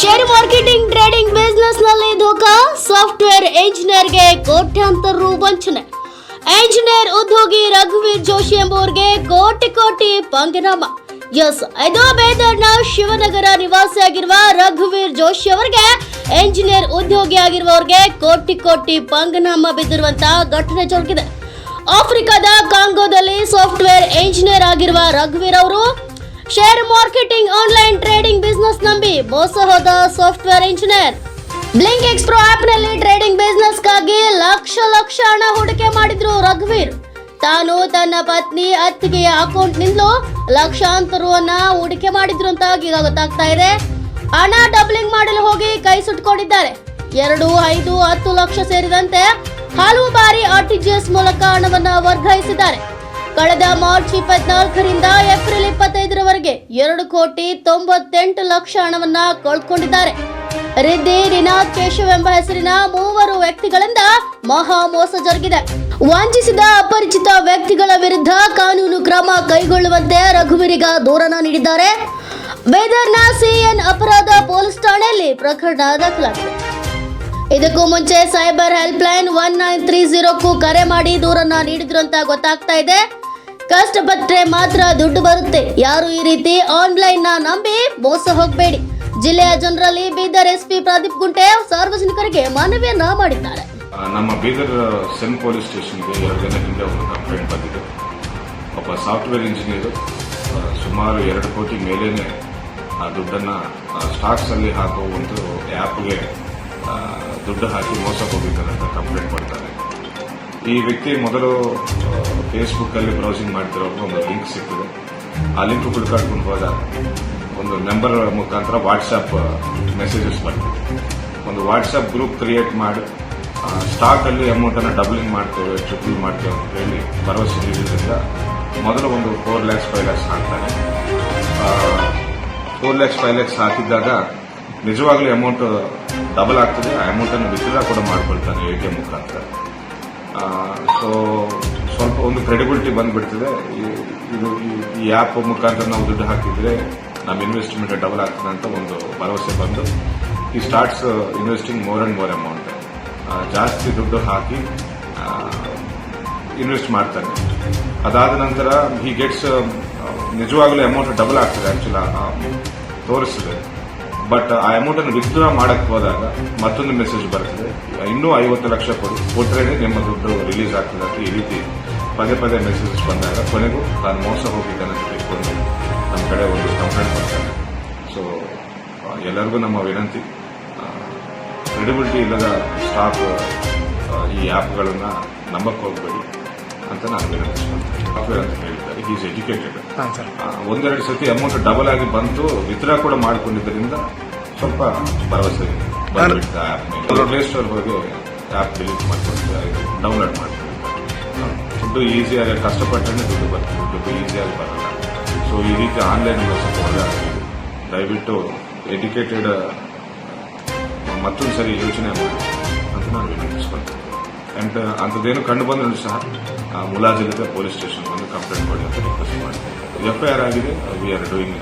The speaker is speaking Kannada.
ಶೇರ್ ಮಾರ್ಕೆಟಿಂಗ್ ಟ್ರೇಡಿಂಗ್ ಬಿಸಿನೆಸ್ ನಲ್ಲಿ ಧೋಖಾ, ಸಾಫ್ಟ್ವೇರ್ ಇಂಜಿನಿಯರ್ಗೆ ಕೋಟ್ಯಾಂತರ ರು ವಂಚನೆ. ಇಂಜಿನಿಯರ್ ಉದ್ಯೋಗಿ ರಘುವೀರ್ ಜೋಶಿ ಎಂಬುವರಿಗೆ ಕೋಟಿ ಪಂಗನಾಮ. ಇದು ಬೀದರ್ನ ಶಿವನಗರ ನಿವಾಸಿಯಾಗಿರುವ ರಘುವೀರ್ ಜೋಶಿ ಅವರಿಗೆ ಇಂಜಿನಿಯರ್ ಉದ್ಯೋಗಿ ಆಗಿರುವವರಿಗೆ ಕೋಟಿ ಪಂಗನಾಮ ಬಿದ್ದಿರುವಂತಹ ಘಟನೆ ಜರುಗಿದೆ. ಆಫ್ರಿಕಾದ ಕಾಂಗೋದಲ್ಲಿ ಸಾಫ್ಟ್ವೇರ್ ಇಂಜಿನಿಯರ್ ಆಗಿರುವ ರಘುವೀರ್ ಅವರು share marketing online trading business ನಂಬಿ ಮೋಸ ಹೋದ software engineer. Blink Xpro app ನಲ್ಲಿ ಟ್ರೇಡಿಂಗ್ ಬಿಸಿನೆಸ್ಗಾಗಿ ಲಕ್ಷ ಹಣ ಹೂಡಿಕೆ ಮಾಡಿದ್ರು ರಘುವೀರ್. ತಾನು ತನ್ನ ಪತ್ನಿ ಅತ್ತಿಗೆಯ ಅಕೌಂಟ್ ನಿಂದಲೂ ಲಕ್ಷಾಂತರ ರುವನ್ನ ಹೂಡಿಕೆ ಮಾಡಿದ್ರು ಅಂತ ಈಗ ಗೊತ್ತಾಗ್ತಾ ಇದೆ. ಹಣ ಡಬ್ಲಿಂಗ್ ಮಾಡಲು ಹೋಗಿ ಕೈ ಸುಟ್ಕೊಂಡಿದ್ದಾರೆ. 2, 5, 10 ಲಕ್ಷ ಸೇರಿದಂತೆ ಹಲವು ಬಾರಿ ಆರ್ಟಿಜಿಎಸ್ ಮೂಲಕ ಹಣವನ್ನ ವರ್ಗಾಯಿಸಿದ್ದಾರೆ. ಕಳೆದ ಮಾರ್ಚ್ 24ರಿಂದ ಏಪ್ರಿಲ್ 25ರವರೆಗೆ 2,98 ಲಕ್ಷ ಹಣವನ್ನ ಕಳ್ಕೊಂಡಿದ್ದಾರೆ. ರಿದ್ದಿ, ರಿನಾಥ್, ಕೇಶವ್ ಎಂಬ ಹೆಸರಿನ 3 ವ್ಯಕ್ತಿಗಳಿಂದ ಮಹಾ ಮೋಸ ಜರುಗಿದೆ. ವಂಚಿಸಿದ ಅಪರಿಚಿತ ವ್ಯಕ್ತಿಗಳ ವಿರುದ್ಧ ಕಾನೂನು ಕ್ರಮ ಕೈಗೊಳ್ಳುವಂತೆ ರಘುವೀರ್ಗೆ ದೂರನ ನೀಡಿದ್ದಾರೆ. ಬೀದರ್ನ ಸಿಎನ್ ಅಪರಾಧ ಪೊಲೀಸ್ ಠಾಣೆಯಲ್ಲಿ ಪ್ರಕರಣ ದಾಖಲಾಗಿದೆ. ಇದಕ್ಕೂ ಮುಂಚೆ ಸೈಬರ್ ಹೆಲ್ಪ್ ಲೈನ್ 1930ಕ್ಕೂ ಕರೆ ಮಾಡಿ ದೂರನ್ನ ನೀಡಿದ್ರು ಅಂತ ಗೊತ್ತಾಗ್ತಾ ಇದೆ. ಕಷ್ಟಪಟ್ಟರೆ ಮಾತ್ರ ದುಡ್ಡು ಬರುತ್ತೆ. ಯಾರು ಈ ರೀತಿ ಆನ್ಲೈನ್ ನಂಬಿ ಮೋಸ ಹೋಗಬೇಡಿ. ಜಿಲ್ಲೆಯ ಜನರಲ್ಲಿ ಬೀದರ್ ಎಸ್ಪಿ ಪ್ರದೀಪ್ ಗುಂಟೆ ಸಾರ್ವಜನಿಕರಿಗೆ ಮನವಿಯನ್ನ ಮಾಡಿದ್ದಾರೆ. ನಮ್ಮ ಬೀದರ್ ಸೆನ್ ಪೊಲೀಸ್ ಸ್ಟೇಷನ್ಗೆ 2 ದಿನ ಹಿಂದೆ ಒಂದು ಕಂಪ್ಲೇಂಟ್ ಬಂದಿದೆ. ಒಬ್ಬ ಸಾಫ್ಟ್ವೇರ್ ಇಂಜಿನಿಯರ್ ಸುಮಾರು 2 ಕೋಟಿ ಮೇಲೇನೆ ದುಡ್ಡನ್ನು ಸ್ಟಾಕ್ಸ್ ಅಲ್ಲಿ ಹಾಕೋ ಒಂದು ಆ್ಯಪ್ಗೆ ದುಡ್ಡು ಹಾಕಿ ಮೋಸ ಹೋಗಿದ್ದಾರೆ ಅಂತ ಕಂಪ್ಲೇಂಟ್ ಮಾಡ್ತಾರೆ. ಈ ವ್ಯಕ್ತಿ ಮೊದಲು ಫೇಸ್ಬುಕ್ ಅಲ್ಲಿ ಬ್ರೌಸಿಂಗ್ ಮಾಡ್ತಿರೋ ಒಂದು ಲಿಂಕ್ ಸಿಗ್ತದೆ. ಆ ಲಿಂಕ್ ಹುಡುಕಾಡ್ಕೊಂಡು ಹೋದಾಗ ಒಂದು ನಂಬರ್ ಮುಖಾಂತರ ವಾಟ್ಸ್ಆಪ್ ಮೆಸೇಜಸ್ ಬರ್ತದೆ. ಒಂದು ವಾಟ್ಸ್ಆಪ್ ಗ್ರೂಪ್ ಕ್ರಿಯೇಟ್ ಮಾಡಿ ಸ್ಟಾಕ್ ಅಲ್ಲಿ ಅಮೌಂಟ್ ಅನ್ನು ಡಬ್ಲಿಂಗ್ ಮಾಡ್ತೇವೆ, ಟ್ರಿಪಲ್ ಮಾಡ್ತೇವೆ ಅಂತ ಹೇಳಿ ಭರವಸೆ ನೀಡಿದ್ರಿಂದ ಮೊದಲು ಒಂದು 4 lakhs 5 lakhs ಹಾಕ್ತಾನೆ. 4 lakhs 5 lakhs ಹಾಕಿದ್ದಾಗ ನಿಜವಾಗ್ಲೂ ಅಮೌಂಟ್ ಡಬಲ್ ಆಗ್ತದೆ. ಆ ಅಮೌಂಟ್ ಅನ್ನು ವಿತ್ಡ್ರಾ ಕೂಡ ಮಾಡ್ಕೊಳ್ತಾನೆ ATM ಮುಖಾಂತರ. ಸೊ ಸ್ವಲ್ಪ ಒಂದು ಕ್ರೆಡಿಬಿಲಿಟಿ ಬಂದ್ಬಿಡ್ತದೆ. ಇದು ಈ ಆ್ಯಪ್ ಮುಖಾಂತರ ನಾವು ದುಡ್ಡು ಹಾಕಿದ್ರೆ ನಮ್ಮ ಇನ್ವೆಸ್ಟ್ಮೆಂಟ್ ಡಬಲ್ ಆಗ್ತದೆ ಅಂತ ಒಂದು ಭರವಸೆ ಬಂದು ಈ starts investing more and more amount. ಜಾಸ್ತಿ ದುಡ್ಡು ಹಾಕಿ ಇನ್ವೆಸ್ಟ್ ಮಾಡ್ತಾನೆ. ಅದಾದ ನಂತರ ಹಿ ಗೆಟ್ಸ್ ನಿಜವಾಗ್ಲೂ ಅಮೌಂಟ್ ಡಬಲ್ ಆಗ್ತದೆ. ಆಕ್ಚುಲಿ ತೋರಿಸ್ತದೆ. ಬಟ್ ಆ ಅಮೌಂಟ್ ಅನ್ನು ವಿತ್ಡ್ರಾ ಮಾಡಕ್ಕೆ ಹೋದಾಗ ಮತ್ತೊಂದು ಮೆಸೇಜ್ ಬರ್ತದೆ, ಇನ್ನೂ 50 ಲಕ್ಷ ಕೊಟ್ಟರೆ ನಿಮ್ಮ ದುಡ್ಡು ರಿಲೀಸ್ ಆಗ್ತದೆ ಅಂತ. ಈ ರೀತಿ ಪದೇ ಮೆಸೇಜಸ್ ಬಂದಾಗ ಕೊನೆಗೂ ತಾನು ಮೋಸ ಹೋಗಿದ್ದಾನೆ ಅಂತ ತಿಳ್ಕೊಂಡು ನಮ್ಮ ಕಡೆ ಒಂದು ಕಂಪ್ಲೇಂಟ್ ಮಾಡ್ತಾನೆ. ಸೊ ಎಲ್ಲರಿಗೂ ನಮ್ಮ ವಿನಂತಿ, ಕ್ರೆಡಿಬಿಲಿಟಿ ಇಲ್ಲದ ಸ್ಟಾಕ್ ಈ ಆ್ಯಪ್ಗಳನ್ನು ನಂಬಕ್ಕೆ ಹೋಗಬೇಡಿ ಅಂತ ನಾನು ವಿನಂತಿಸ್ಕೊಳ್ತೇನೆ. ಸಾಫ್ಟ್ವೇರ್ ಅಂತ ಹೇಳಿದ್ದಾರೆ, ಈಸ್ ಎಜುಕೇಟೆಡ್. 1-2 ಸತಿ ಅಮೌಂಟ್ ಡಬಲ್ ಆಗಿ ಬಂತು, ವಿತ್ಡ್ರಾ ಕೂಡ ಮಾಡಿಕೊಂಡಿದ್ದರಿಂದ ಸ್ವಲ್ಪ ಭರವಸೆ ಬಂದ್ಬಿಡ್ತದೆ. ಆ್ಯಪ್ ಪ್ಲೇ ಸ್ಟೋರ್ ಹೋಗಿ ಆ್ಯಪ್ ಡಿಲೀಟ್ ಮಾಡ್ಕೊಳ್ತಾರೆ, ಡೌನ್ಲೋಡ್ ಮಾಡ್ಕೊಳ್ತಾರೆ. ದುಡ್ಡು ಈಸಿಯಾಗಿ ಕಷ್ಟಪಟ್ಟರೆ ದುಡ್ಡು ಬರ್ತದೆ, ದುಡ್ಡು ಈಸಿಯಾಗಿ ಬರಲ್ಲ. ಸೊ ಈ ರೀತಿ ಆನ್ಲೈನ್ ಸ್ವಲ್ಪ ಒಳ್ಳೆ ಆಗ್ತದೆ. ದಯವಿಟ್ಟು ಎಜುಕೇಟೆಡ್ ಮತ್ತೊಂದು ಸರಿ ಯೋಚನೆ ಮಾಡಿ ಅಂತ ನಾನು ವಿನಂತಿಸ್ಕೊಳ್ತೇನೆ. ಅಂಡ್ ಅಂಥದ್ದೇನು ಕಂಡು ಬಂದರೂ ಸಹ ಮುಲಾಜಿಲ್ಲದೆ ಪೊಲೀಸ್ ಸ್ಟೇಷನ್ ಬಂದು ಕಂಪ್ಲೇಂಟ್ ಮಾಡಿ ಅಂತ ರಿಕ್ವೆಸ್ಟ್ ಮಾಡ್ತೀನಿ. FIR ಆಗಿದೆ. We are doing